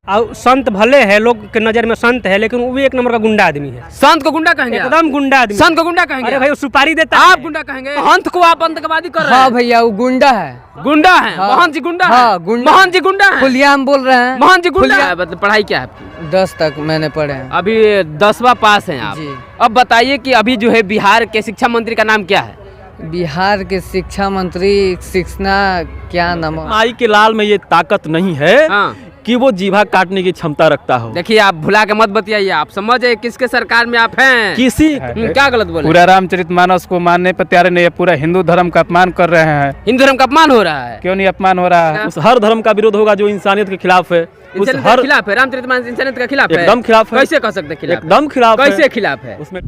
संत भले है, लोग के नजर में संत है, लेकिन वो भी एक नंबर का गुंडा आदमी है। संत को गुंडा कहेंगे? एकदम गुंडा आदमी। संत को गुंडा कहेंगे? अरे भाई वो सुपारी देता आप है। गुंडा कहेंगे? महंत को आप आतंकवादी कर रहे हैं? हाँ भैया वो गुंडा है। गुंडा है? हाँ। महंत जी गुंडा है? हाँ, गुंडा। महंत जी गुंडा है? खुलियाम बोल रहे हैं। महंत जी गुंडा है? मतलब पढ़ाई क्या है आपकी? 10 तक मैंने पढ़े हैं। अभी 10वां पास हैं आप। जी। अब बताइए कि अभी जो है बिहार के शिक्षा मंत्री का नाम क्या है? बिहार के शिक्षा मंत्री शिक्षना क्या नाम? माई के लाल में ये ताकत नहीं है हाँ। कि वो जीभा काटने की क्षमता रखता हो। देखिए आप भुला के मत बतियाइए, आप समझे किसके सरकार में आप हैं? किसी क्या गलत बोले? पूरा रामचरितमानस को मानने पर तैयार नहीं है, पूरा हिंदू धर्म का अपमान कर रहे हैं। हिंदू धर्म का अपमान हो रहा है? क्यों नहीं अपमान हो रहा है? उस हर धर्म का विरोध होगा जो इंसानियत के खिलाफ है। उस इंसानियत के खिलाफ है? रामचरितमानस इंसानियत के खिलाफ है? एकदम खिलाफ है। कैसे कह सकते हैं खिलाफ? एकदम खिलाफ है। कैसे खिलाफ है? उसमें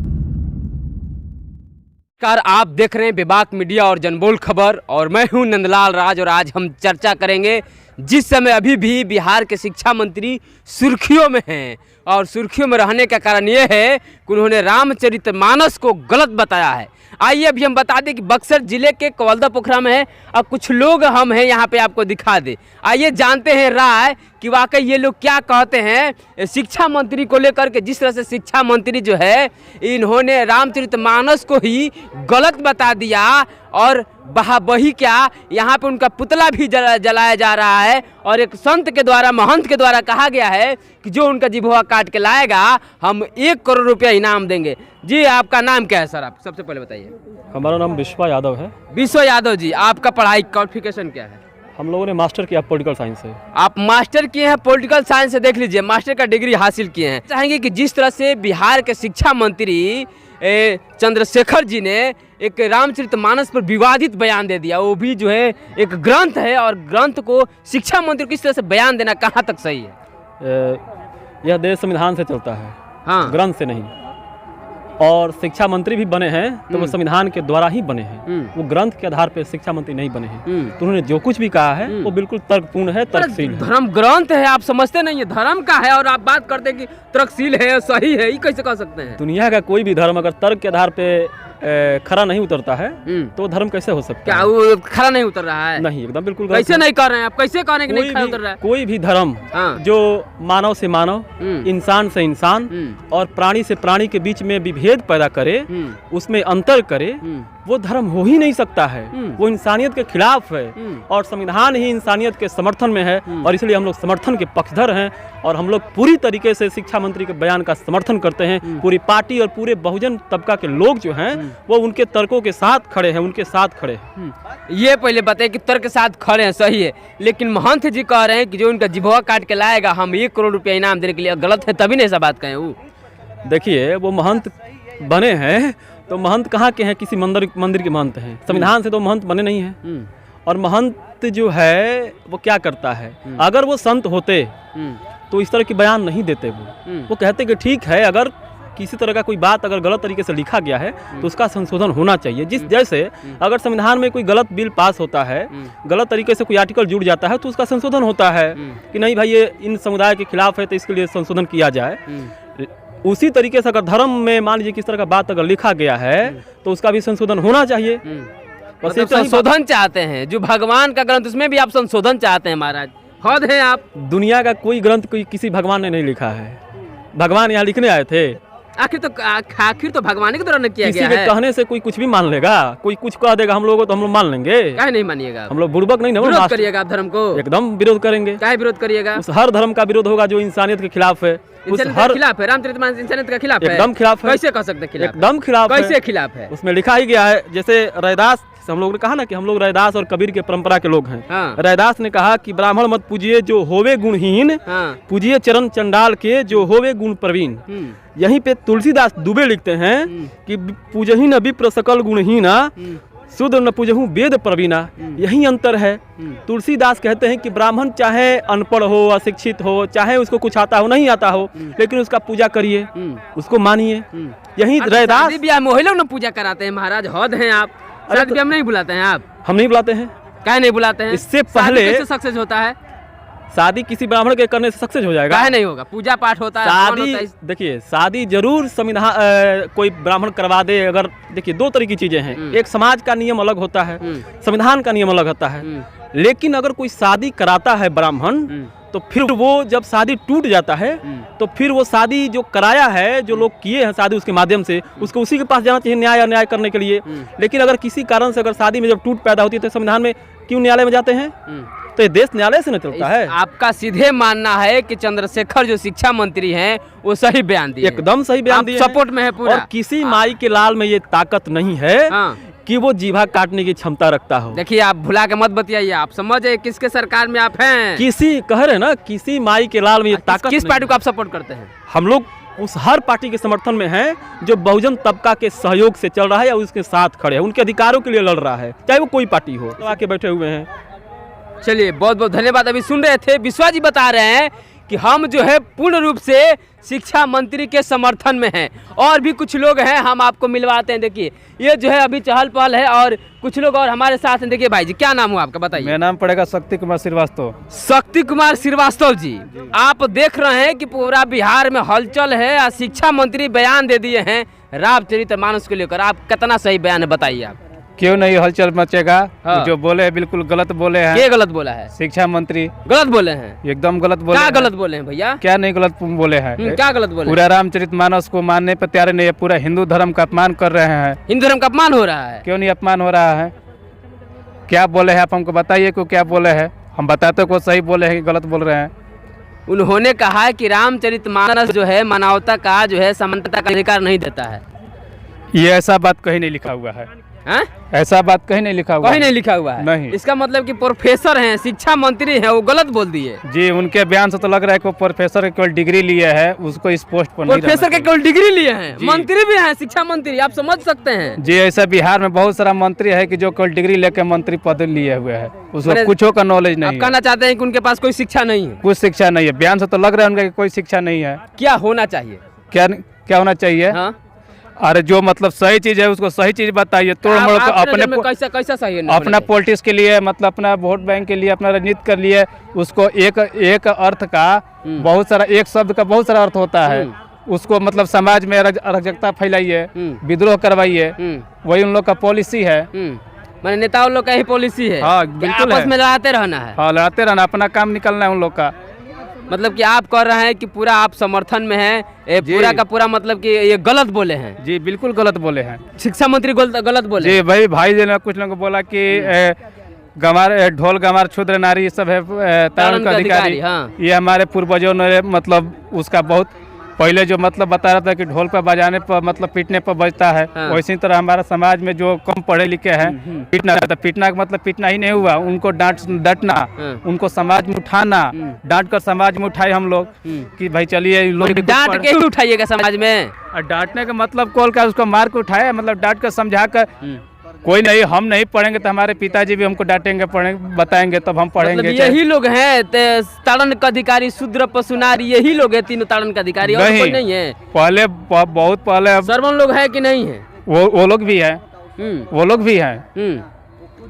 आप देख रहे हैं बेबाक मीडिया और जनबोल खबर, और मैं हूं नंदलाल राज, और आज हम चर्चा करेंगे जिस समय अभी भी बिहार के शिक्षा मंत्री सुर्खियों में हैं, और सुर्खियों में रहने का कारण ये है कि उन्होंने रामचरितमानस को गलत बताया है। आइए अभी हम बता दें कि बक्सर जिले के कवलदा पोखरा में है, और कुछ लोग हम हैं यहाँ पे आपको दिखा दे। आइए जानते हैं राय कि वाकई ये लोग क्या कहते हैं शिक्षा मंत्री को लेकर के। जिस तरह से शिक्षा मंत्री जो है इन्होंने रामचरितमानस को ही गलत बता दिया, और वही क्या यहाँ पे उनका पुतला भी जलाया जा रहा है, और एक संत के द्वारा, महंत के द्वारा कहा गया है कि जो उनका जिभवा काट के लाएगा हम 1 करोड़ रुपया इनाम देंगे। जी आपका नाम क्या है सर? आप सबसे पहले बताइए। हमारा नाम विश्वा यादव है। विश्वा यादव जी, आपका पढ़ाई क्वालिफिकेशन क्या है? हम लोगों ने मास्टर किया पॉलिटिकल साइंस से। आप मास्टर किए हैं पॉलिटिकल साइंस से? देख लीजिए मास्टर का डिग्री हासिल किए हैं। चाहेंगे कि जिस तरह से बिहार के शिक्षा मंत्री चंद्रशेखर जी ने एक रामचरितमानस पर विवादित बयान दे दिया, वो भी जो है एक ग्रंथ है, और ग्रंथ को शिक्षा मंत्री किस तरह से बयान देना कहाँ तक सही है? यह देश संविधान से चलता है, हाँ, ग्रंथ से नहीं। और शिक्षा मंत्री भी बने हैं तो वो संविधान के द्वारा ही बने हैं, वो ग्रंथ के आधार पर शिक्षा मंत्री नहीं बने हैं। तो उन्होंने जो कुछ भी कहा है वो बिल्कुल तर्कपूर्ण है, तर्कशील है। धर्म ग्रंथ है, आप समझते नहीं है, धर्म का है, और आप बात करते हैं कि तर्कशील है, सही है, ये कैसे कह सकते हैं? दुनिया का कोई भी धर्म अगर तर्क के आधार पे खरा नहीं उतरता है तो धर्म कैसे हो सकता है? क्या वो खरा नहीं उतर रहा है? नहीं, एकदम बिल्कुल कैसे नहीं कर रहे हैं आप? कैसे कह रहे हैं कि नहीं खरा उतर रहा है? कोई भी धर्म जो मानव से मानव, इंसान से इंसान और प्राणी से प्राणी के बीच में विभेद पैदा करे, उसमें अंतर करे, वो धर्म हो ही नहीं सकता है। वो इंसानियत के खिलाफ है, और संविधान ही इंसानियत के समर्थन में है, और इसलिए हम लोग समर्थन के पक्षधर हैं, और हम लोग पूरी तरीके से शिक्षा मंत्री के बयान का समर्थन करते हैं। पूरी पार्टी और पूरे बहुजन तबका के लोग जो हैं वो उनके तर्कों के साथ खड़े हैं, उनके साथ खड़े हैं। ये पहले बताए कि तर्क के साथ खड़े हैं, सही है, लेकिन महंत जी कह रहे हैं कि जो उनका जिभवा काट के लाएगा हम 1 करोड़ रुपया इनाम देने के लिए, गलत है तभी नहीं ऐसा बात कहें। वो देखिए वो महंत बने हैं तो महंत कहाँ के हैं? किसी मंदिर के महंत हैं, संविधान से तो महंत बने नहीं हैं। और महंत जो है वो क्या करता है, अगर वो संत होते तो इस तरह की बयान नहीं देते। वो कहते कि ठीक है, अगर किसी तरह का कोई बात अगर गलत तरीके से लिखा गया है तो उसका संशोधन होना चाहिए। जिस जैसे अगर संविधान में कोई गलत बिल पास होता है, गलत तरीके से कोई आर्टिकल जुड़ जाता है तो उसका संशोधन होता है कि नहीं भाई ये इन समुदाय के खिलाफ है तो इसके लिए संशोधन किया जाए। उसी तरीके से अगर धर्म में मान लीजिए किस तरह का बात अगर लिखा गया है तो उसका भी संशोधन होना चाहिए। मतलब संशोधन चाहते हैं, जो भगवान का ग्रंथ उसमें भी आप संशोधन चाहते हैं? महाराज हद है आप। दुनिया का कोई ग्रंथ कोई किसी भगवान ने नहीं लिखा है, भगवान यहाँ लिखने आए थे। आखिर तो भगवान के द्वारा किया गया है। किसी के कहने से कोई कुछ भी मान लेगा, कोई कुछ कह देगा हम लोगों तो हम लोग मान लेंगे। काहे नहीं मानिएगा? हम लोग बुड़बक नहीं, विरोध करिएगा आप धर्म को? एकदम विरोध करेंगे। काहे विरोध करिएगा? उस हर धर्म का विरोध होगा जो इंसानियत के खिलाफ है। खिलाफ है रामचरितमानस इंसानियत का खिलाफ है? एकदम खिलाफ है। कैसे कह सकते हैं? एकदम खिलाफ है। कैसे खिलाफ है? उसमें लिखा ही गया है, जैसे रैदास, हम लोगों ने कहा ना कि हम लोग रैदास और कबीर के परंपरा के लोग हैं। हाँ। रैदास ने कहा कि ब्राह्मण मत पूजिए जो होवे गुणहीन, हाँ। पूजिए चरण चंडाल के जो होवे गुण प्रवीण। यहीं पे तुलसीदास दुबे लिखते हैं कि पूजही न विप्र सकल गुणहीना, शुद्ध न पूजहूँ वेद प्रवीणा। यही अंतर है। तुलसीदास कहते हैं कि ब्राह्मण चाहे अनपढ़ हो, अशिक्षित हो, चाहे उसको कुछ आता हो नहीं आता हो, लेकिन उसका पूजा करिए, उसको मानिए। यही रैदास। वही लोग ना पूजा कराते हैं महाराज, हद हैं आप। शादी ब्याह नहीं बुलाते हैं आप? हम नहीं बुलाते हैं। क्या नहीं बुलाते हैं? इससे पहले सक्सेस होता है शादी किसी ब्राह्मण के करने से सक्सेस हो जाएगा? काहे नहीं होगा? पूजा पाठ होता है, शादी देखिए, शादी जरूर संविधान कोई ब्राह्मण करवा दे। अगर देखिए 2 तरह की चीजें हैं, एक समाज का नियम अलग होता है, संविधान का नियम अलग होता है। लेकिन अगर कोई शादी कराता है ब्राह्मण, तो फिर वो जब शादी टूट जाता है तो फिर वो शादी जो कराया है, जो लोग किए हैं शादी उसके माध्यम से, उसको उसी के पास जाना चाहिए न्याय करने के लिए। लेकिन अगर किसी कारण से अगर शादी में जब टूट पैदा होती है तो संविधान में क्यों न्यायालय में जाते हैं? तो ये देश न्यायालय से न चलता है। आपका सीधे मानना है कि चंद्रशेखर जो शिक्षा मंत्री हैं वो सही बयान दिए, एकदम सही बयान दिए, सपोर्ट में है पूरा। और किसी माई के लाल में ये ताकत नहीं है कि वो जीभा काटने की क्षमता रखता हो। देखिए आप भुला के मत बतियाइए, आप समझे किसके सरकार में आप हैं। किसी कह रहे ना, किसी माई के लाल में ये ताकत किस पार्टी को आप सपोर्ट करते हैं? हम लोग उस हर पार्टी के समर्थन में हैं जो बहुजन तबका के सहयोग से चल रहा है या उसके साथ खड़े हैं, उनके अधिकारों के लिए लड़ रहा है, चाहे वो कोई पार्टी हो। तो आके बैठे हुए हैं। चलिए बहुत बहुत धन्यवाद। अभी सुन रहे थे विश्वा जी बता रहे हैं कि हम जो है पूर्ण रूप से शिक्षा मंत्री के समर्थन में हैं, और भी कुछ लोग हैं हम आपको मिलवाते हैं। देखिए ये जो है अभी चहल पहल है और कुछ लोग और हमारे साथ हैं। देखिए भाई जी क्या नाम हुआ आपका, बताइए। मेरा नाम पड़ेगा शक्ति कुमार श्रीवास्तव। शक्ति कुमार श्रीवास्तव जी, आप देख रहे हैं कि पूरा बिहार में हलचल है और शिक्षा मंत्री बयान दे दिए हैं रामचरितमानस को लेकर। आप कितना सही बयान है बताइए आप। क्यों नहीं हलचल मचेगा? हाँ। जो बोले हैं बिल्कुल गलत बोले हैं। ये गलत बोला है? शिक्षा मंत्री गलत बोले हैं, एकदम गलत बोले क्या हैं। गलत बोले हैं भैया? क्या नहीं गलत बोले हैं? क्या गलत बोले? पूरा रामचरितमानस को मानने पर तैयार नहीं है, पूरा हिंदू धर्म का अपमान कर रहे हैं। हिंदू धर्म का अपमान हो रहा है? क्यों नहीं अपमान हो रहा है? क्या बोले हैं आप हमको बताइए को, क्या बोले हैं? हम बताते को सही बोले हैं कि गलत बोल रहे हैं। उन्होंने कहा है कि रामचरितमानस जो है मानवता का जो है समानता का अधिकार नहीं देता है। ये ऐसा बात कहीं नहीं लिखा हुआ है। हैं? ऐसा बात कहीं नहीं लिखा हुआ कहीं है। नहीं लिखा हुआ है? नहीं। इसका मतलब कि प्रोफेसर हैं, शिक्षा मंत्री हैं, वो गलत बोल दिए। जी उनके बयान से तो लग रहा है कि वो प्रोफेसर के केवल डिग्री लिए है, उसको इस पोस्ट पर नहीं प्रोफेसर के रहना केवल डिग्री लिए हैं, जी। मंत्री भी हैं, शिक्षा मंत्री, आप समझ सकते हैं। चाहिए। जी ऐसा बिहार में बहुत सारा मंत्री है कि जो केवल डिग्री लेके मंत्री पद लिए हुए है, उसको कुछ का नॉलेज आप नहीं है, कहना चाहते हैं कि उनके पास कोई शिक्षा नहीं है? कुछ शिक्षा नहीं है। बयान से तो लग रहा है उनका कि कोई शिक्षा नहीं है। क्या होना चाहिए? क्या होना चाहिए? हाँ? अरे जो मतलब सही चीज है उसको सही चीज बताइए। तोड़ मोड़ को अपने कैसा सही है? अपना पॉलिटिक्स के लिए, मतलब अपना वोट बैंक के लिए, अपना राजनीति के लिए, उसको एक अर्थ का बहुत सारा, एक शब्द का बहुत सारा अर्थ होता है। उसको मतलब समाज में अराजकता फैलाइए, विद्रोह करवाइए, वही उन लोग का पॉलिसी है। मैंने नेताओं लोग का ही पॉलिसी है। हाँ बिल्कुल आपस है। में लड़ाते रहना है। हाँ लड़ते रहना, अपना काम निकलना है उन लोग का। मतलब कि आप कह रहे हैं कि पूरा आप समर्थन में हैं, पूरा का पूरा मतलब कि ये गलत बोले हैं। जी बिल्कुल गलत बोले हैं। शिक्षा मंत्री गलत बोले। जी भाई जी ने कुछ लोगों को बोला कि ढोल गमार क्षुद्र नारी ये सब है तारण का अधिकारी। हाँ। ये हमारे पूर्वजों ने मतलब उसका बहुत पहले जो मतलब बता रहा था कि ढोल पर बजाने पर मतलब पीटने पर बजता है। हाँ। वैसी तरह हमारा समाज में जो कम पढ़े लिखे हैं पीटना था, पीटना का मतलब पीटना ही नहीं हुआ, उनको डटना, उनको समाज में उठाना, डांट कर समाज में उठाए हम लोग कि भाई चलिए लोग डांट के ही उठाइएगा समाज में। डांटने का मतलब कॉल कर उसको मार के उठाया, मतलब डांट कर समझा कर। कोई नहीं, हम नहीं पढ़ेंगे तो हमारे पिताजी भी हमको डांटेंगे, बताएंगे तब हम पढ़ेंगे। मतलब यही लोग हैं ताड़न का अधिकारी, शूद्र पशुनारी, यही लोग हैं तीनों ताड़न का अधिकारी, और कोई नहीं है? पहले बहुत पहले सर्वन लोग है कि नहीं है? वो लोग भी हैं, वो लोग भी हैं।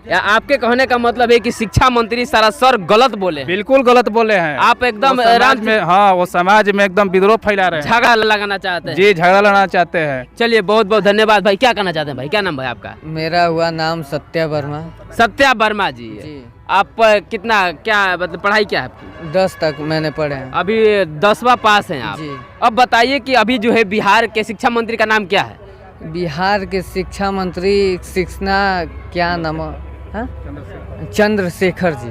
आपके कहने का मतलब है कि शिक्षा मंत्री सरासर गलत बोले हैं? बिल्कुल गलत बोले हैं। आप एकदम समाज में, हाँ वो समाज में एकदम विद्रोह फैला रहे हैं, झगड़ा लगाना चाहते हैं। जी झगड़ा लड़ना चाहते हैं। चलिए बहुत बहुत धन्यवाद भाई। क्या कहना चाहते हैं भाई? क्या नाम है आपका? मेरा हुआ नाम सत्या वर्मा। सत्या वर्मा जी, आप कितना क्या मतलब पढ़ाई क्या है आपकी? 10 तक मैंने पढ़े हैं। अभी 10वां पास हैं आप? जी। अब बताइए कि अभी जो है बिहार के शिक्षा मंत्री का नाम क्या है? बिहार के शिक्षा मंत्री क्या नाम है? चंद्रशेखर जी।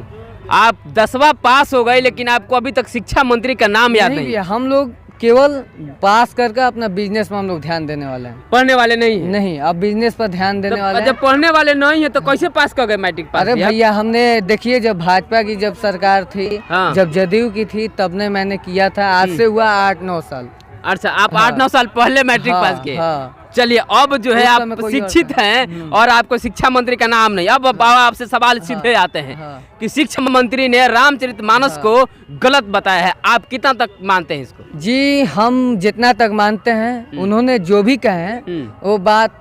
आप 10वां पास हो गए लेकिन आपको अभी तक शिक्षा मंत्री का नाम याद नहीं? हम लोग केवल पास करके अपना बिजनेस में हम लोग ध्यान देने वाले हैं, पढ़ने वाले नहीं हैं? नहीं, अब बिजनेस पर ध्यान देने वाले हैं। जब पढ़ने वाले नहीं है तो कैसे पास कर गए मैट्रिक पास? अरे भैया हमने देखिए जब भाजपा की जब सरकार थी, हाँ। जब जदयू की थी तब ने मैंने किया था, आज से हुआ 8-9 साल। अच्छा आप 8-9 साल पहले मैट्रिक पास किए? हाँ। चलिए अब जो है आप शिक्षित हैं और आपको शिक्षा मंत्री का नाम नहीं। अब आपसे सवाल सीधे आते हैं कि शिक्षा मंत्री ने रामचरितमानस को गलत बताया है, आप कितना तक मानते हैं इसको? जी हम जितना तक मानते हैं, उन्होंने जो भी कहे हैं वो बात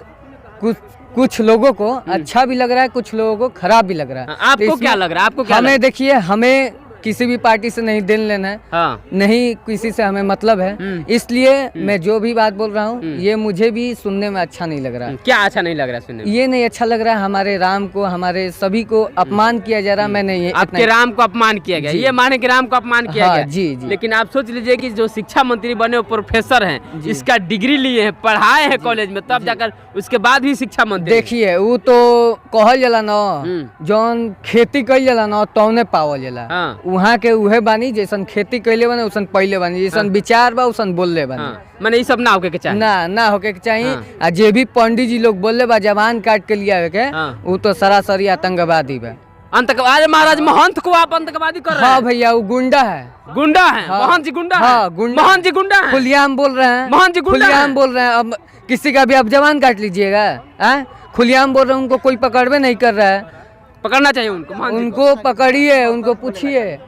कुछ लोगों को अच्छा भी लग रहा है, कुछ लोगों को खराब भी लग रहा है। आपको क्या लग रहा है? आपको क्या हमें देखिए, हमें किसी भी पार्टी से नहीं देन लेना है, हाँ। नहीं किसी से हमें मतलब है, इसलिए मैं जो भी बात बोल रहा हूँ ये मुझे भी सुनने में अच्छा नहीं लग रहा है। क्या अच्छा नहीं लग रहा है सुनने में? ये नहीं अच्छा लग रहा है, हमारे राम को, हमारे सभी को अपमान किया जा रहा है। मैंने ये आपके राम को अपमान किया गया, ये माने कि राम को अपमान किया हाँ, गया। जी। लेकिन आप सोच लीजिए कि जो शिक्षा मंत्री बने वो प्रोफेसर हैं, इसका डिग्री लिए हैं, पढ़ाए हैं कॉलेज में, तब जाकर उसके बाद भी शिक्षा मंत्री। देखिए वो तो कहल जाला न, जौन खेती कइल जाला न तौने पावल जाला। हाँ। वहाँ के उहे बानी जैसन खेती कइले बानी वैसन पहिले बानी, जैसन विचार बा वैसन बोलले बानी। मैंने ये सब ना होके के चाहिए। ना होके के चाहिए। आ जे भी पंडित जी लोग बोलले बा जवान काट के लिया के, वो तो सरासरी आतंकवादी बा। आतंकवादी? महाराज महंत को आप आतंकवादी कर रहे हैं? हाँ भैया, वो गुंडा है। गुंडा है? महंत जी गुंडा है? हाँ, गुंडा। महंत जी गुंडा है? खुलियाम बोल रहे हैं। महंत जी गुंडा है? खुलियाम बोल रहे हैं। अब किसी का भी आप जवान काट लीजिएगा, खुलियाम बोल रहे हैं, उनको कोई पकड़वे नहीं कर रहा है। पकड़ना चाहिए उनको, उनको पकड़िए, उनको पूछिए।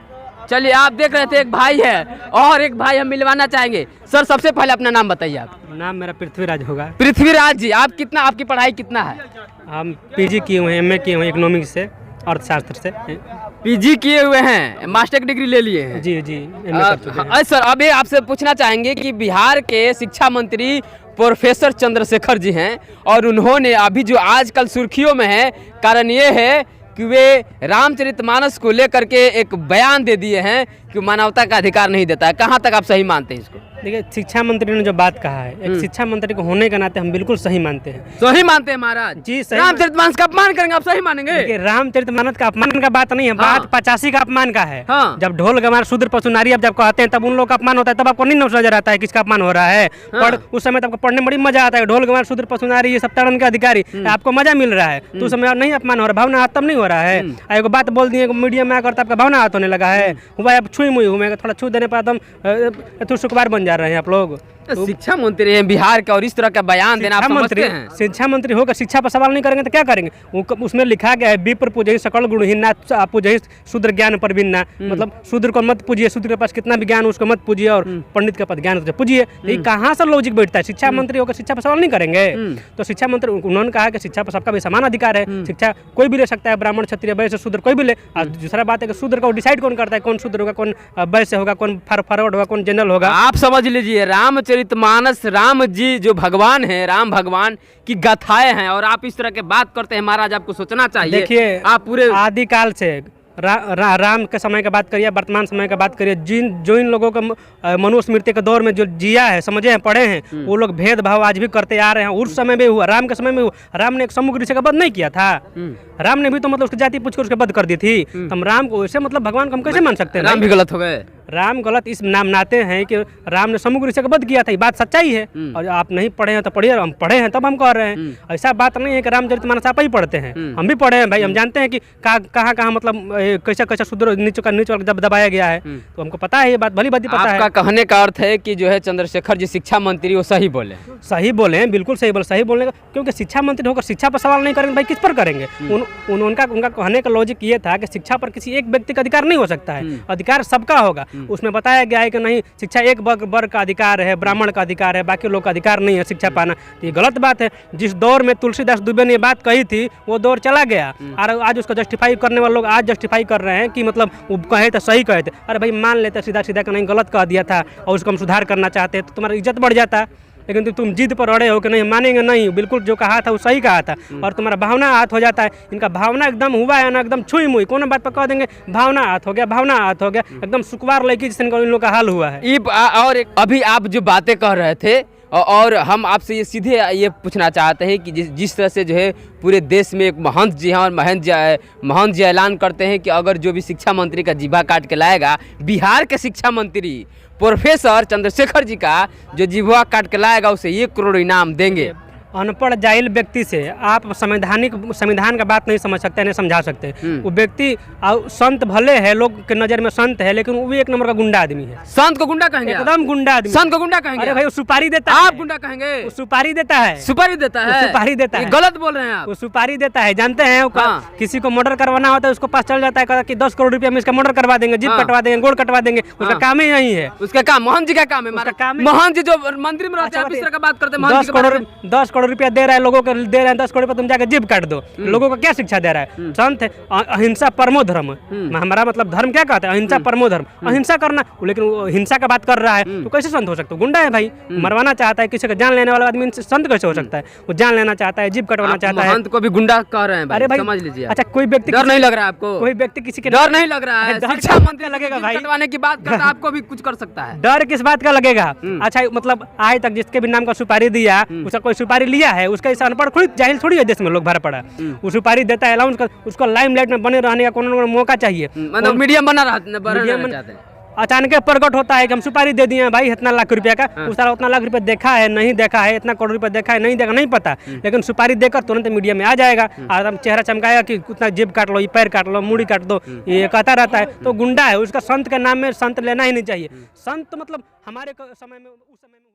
चलिए, आप देख रहे थे एक भाई है और एक भाई हम मिलवाना चाहेंगे। सर, सबसे पहले अपना नाम बताइए। आप? नाम मेरा पृथ्वीराज होगा। पृथ्वीराज जी, आप कितना, आपकी पढ़ाई कितना है? हम पीजी किए हुए हैं, एमए किए हुए हैं इकोनॉमिक्स से, अर्थशास्त्र से। पीजी किए हुए हैं, मास्टर की डिग्री ले लिए हैं? जी एमए कर चुके हैं। सर, अभी आपसे पूछना चाहेंगे कि बिहार के शिक्षा मंत्री प्रोफेसर चंद्रशेखर जी हैं और उन्होंने अभी जो आजकल सुर्खियों में है, कारण ये है कि वे रामचरितमानस को लेकर के एक बयान दे दिए हैं कि मानवता का अधिकार नहीं देता है। कहाँ तक आप सही मानते हैं इसको? देखिए, शिक्षा मंत्री ने जो बात कहा है, एक शिक्षा मंत्री को होने के नाते हम बिल्कुल सही मानते हैं। सही मानते हैं महाराज जी, सही। रामचरितमानस का अपमान करेंगे, आप सही मानेंगे? देखिए, रामचरितमानस का अपमान का बात नहीं है, बात 85 का अपमान का है। हाँ। जब ढोल गंवार शूद्र पशु नारी आप जब कहते हैं तब उन लोग का अपमान होता है, तब आपको नहीं नजर आता है किसका अपमान हो रहा है। उस समय आपको पढ़ने में बड़ी मजा आता है, ढोल गंवार शूद्र पशु नारी ये सब ताड़न के अधिकारी, आपको मजा मिल रहा है, तो उस समय नहीं अपमान हो रहा, भावना हाथ तब नहीं हो रहा है। एक बात बोल दिए मीडिया में आकर आपका भावना हाथ होने लगा है, हुआ आप छुई मुई हूँ, थोड़ा छू देने पर एकदम शुक्रवार बन जा रहे हैं आप लोग। शिक्षा मंत्री है बिहार का और इस तरह का बयान देना आप समझते हैं? शिक्षा मंत्री होकर शिक्षा पर सवाल नहीं करेंगे तो क्या करेंगे? उसमें लिखा गया है, विप्र पूजहि सकल गुणहीन ना पूजहि शूद्र ज्ञान पर बिन्ना, मतलब शूद्र को मत पूजिए, शूद्र के पास कितना भी ज्ञान उसको मत पूजिए और पंडित के पास ज्ञान पूजिए। ये कहाँ से लॉजिक बैठता है? शिक्षा मंत्री होकर शिक्षा पर सवाल नहीं करेंगे? तो शिक्षा मंत्री, उन्होंने कहा कि शिक्षा पर सबका भी समान अधिकार है, शिक्षा कोई भी ले सकता है, ब्राह्मण क्षत्रिय वैश्य शूद्र कोई भी ले। दूसरा बात है कि शूद्र को डिसाइड कौन करता है, कौन शूद्र होगा, कौन वैश्य होगा, कौन फॉरवर्ड होगा, कौन जनरल होगा। आप समझ लीजिए, रामचरितमानस, राम जी जो भगवान है, राम भगवान की गाथाएं हैं और आप इस तरह के बात करते हैं। महाराज, आपको सोचना चाहिए। देखिए, आप पूरे आदिकाल से राम के समय की बात करिए, वर्तमान समय की बात करिए, जो इन लोगों का मनुस्मृति के दौर में जो जिया है, समझे हैं, पढ़े हैं, वो लोग भेदभाव आज भी करते आ रहे हैं। उस समय में हुआ, राम के समय में हुआ। राम ने एक समुद्र ऋषि का वध नहीं किया था? राम ने भी तो मतलब उसकी जाति पूछकर उसके वध कर दी थी। हम राम को वैसे मतलब भगवान को हम कैसे मान सकते हैं? राम भी गलत हो गए? राम गलत इस नाम नाते हैं कि राम ने समुद्र ऋषि का वध किया था, ये बात सच्चाई है। और आप नहीं पढ़े हैं तो पढ़िए, हम पढ़े हैं तब हम कह रहे हैं। ऐसा बात नहीं है कि रामचरितमानस आप ही पढ़ते हैं, हम भी पढ़े हैं भाई, हम जानते हैं कि कहाँ मतलब कैसा कैसा शूद्र नीचे जब दबाया गया है, तो हमको पता है, ये बात भली बात पता है। आपका कहने का अर्थ है कि जो है चंद्रशेखर जी शिक्षा मंत्री वो सही बोले? सही बोले हैं, बिल्कुल सही बोले, सही बोलने का, क्योंकि शिक्षा मंत्री होकर शिक्षा पर सवाल नहीं करेंगे भाई, किस पर करेंगे? उनका कहने का लॉजिक ये था कि शिक्षा पर किसी एक व्यक्ति का अधिकार नहीं हो सकता है, अधिकार सबका होगा। उसमें बताया गया है कि नहीं, शिक्षा एक वर्ग का अधिकार है, ब्राह्मण का अधिकार है, बाकी लोग का अधिकार नहीं है शिक्षा पाना। तो ये गलत बात है। जिस दौर में तुलसीदास दुबे ने ये बात कही थी, वो दौर चला गया और आज उसको जस्टिफाई करने वाले लोग आज जस्टिफाई कर रहे हैं कि मतलब वो कहे तो सही कहे थे। अरे भाई, मान लेते सीधा सीधा कि नहीं, गलत कह दिया था और उसको हम सुधार करना चाहते तो तुम्हारा इज्जत बढ़ जाता। लेकिन तुम जिद पर अड़े हो कि नहीं मानेंगे, नहीं, बिल्कुल जो कहा था वो सही कहा था, और तुम्हारा भावना हाथ हो जाता है। इनका भावना एकदम हुआ है ना, एकदम छुई मुई, कौन बात पर कह देंगे भावना हाथ हो गया, भावना हाथ हो गया, एकदम सुकुवार लड़की जिससे इन लोगों का हाल हुआ है। और अभी आप जो बातें कह रहे थे, और हम आपसे ये सीधे ये पूछना चाहते हैं कि जिस तरह से जो है पूरे देश में एक महंत जी हैं और महंत जी ऐलान करते हैं कि अगर जो भी शिक्षा मंत्री का जीभा काट के लाएगा, बिहार के शिक्षा मंत्री प्रोफेसर चंद्रशेखर जी का जो जीभा काट के लाएगा उसे 1 करोड़ इनाम देंगे। अनपढ़ जाहिल व्यक्ति से आप संविधान का बात नहीं समझ सकते, नहीं समझा सकते। वो व्यक्ति संत भले है, लोग के नजर में संत है, लेकिन वो भी एक नंबर का गुंडा आदमी है। संत को गुंडा कहेंगे? एकदम गुंडा आदमी। संत को गुंडा कहेंगे? अरे भाई, वो सुपारी देता है। आप गुंडा कहेंगे? वो सुपारी देता है। सुपारी देता है? सुपारी देता है। गलत बोल रहे हैं आप। वो सुपारी देता है, जानते हैं? किसी को मर्डर करवाना होता है, उसको पास चल जाता है कि 10 करोड़ रुपया में इसका मर्डर करवा देंगे, जीप कटवा देंगे, गोड़ कटवा देंगे। उसका काम ही यही है। उसका काम, मोहन जी का काम है। मोहन जी जो मंदिर में रहते हैं, आप इस तरह का बात करते हैं। 10 करोड़ करोड़ रुपया दे रहा है, लोगों को दे रहे हैं 10 करोड़ रुपया, तुम जाकर जीभ काट दो। लोगों को क्या शिक्षा दे रहा है? संत है अहिंसा परमो धर्म। हमारा मतलब धर्म क्या कहता है? अहिंसा परमो धर्म, अहिंसा करना। लेकिन वो हिंसा का बात कर रहा है तो कैसे संत हो सकता है? गुंडा है भाई, मरवाना चाहता है, किसी का जान लेने वाला आदमी संत कैसे हो सकता है? वो जान लेना चाहता है, जीभ कटवाना चाहता है। महंत को भी गुंडा कह रहे हैं भाई, अरे भाई समझ लीजिए। अच्छा, कोई व्यक्ति डर नहीं लग रहा है आपको? कोई व्यक्ति किसी के डर नहीं लग रहा है? डर शिक्षा क्या मंत्री लगेगा जीभ भाई? कटवाने की बात करता है, आपको भी कुछ कर सकता है। डर किस बात का लगेगा? अच्छा मतलब आज तक जिसके भी नाम का सुपारी दिया, उसका कोई सुपारी लिया है? उसका इस अनपढ़ थोड़ी जाहिल थोड़ी है देश में लोग भर पड़ा। वो सुपारी देता है, अलाउंस कर, उसको लाइमलाइट में बने रहने का कोई मौका चाहिए। मतलब मीडियम बना रहना चाहते हैं। अचानक प्रकट होता है कि हम सुपारी दे दिए हैं भाई इतना लाख रुपया का। उस सारा उतना लाख रुपया देखा है नहीं देखा है, इतना करोड़ रुपया देखा है नहीं देखा, नहीं पता, लेकिन सुपारी देकर तुरंत मीडिया में आ जाएगा और हम चेहरा चमकाएगा कि उतना जेब काट लो, ये पैर काट लो, मुड़ी काट दो, ये कहता रहता है। तो गुंडा है, उसका संत के नाम में संत लेना ही नहीं चाहिए। संत मतलब हमारे समय में, उस समय में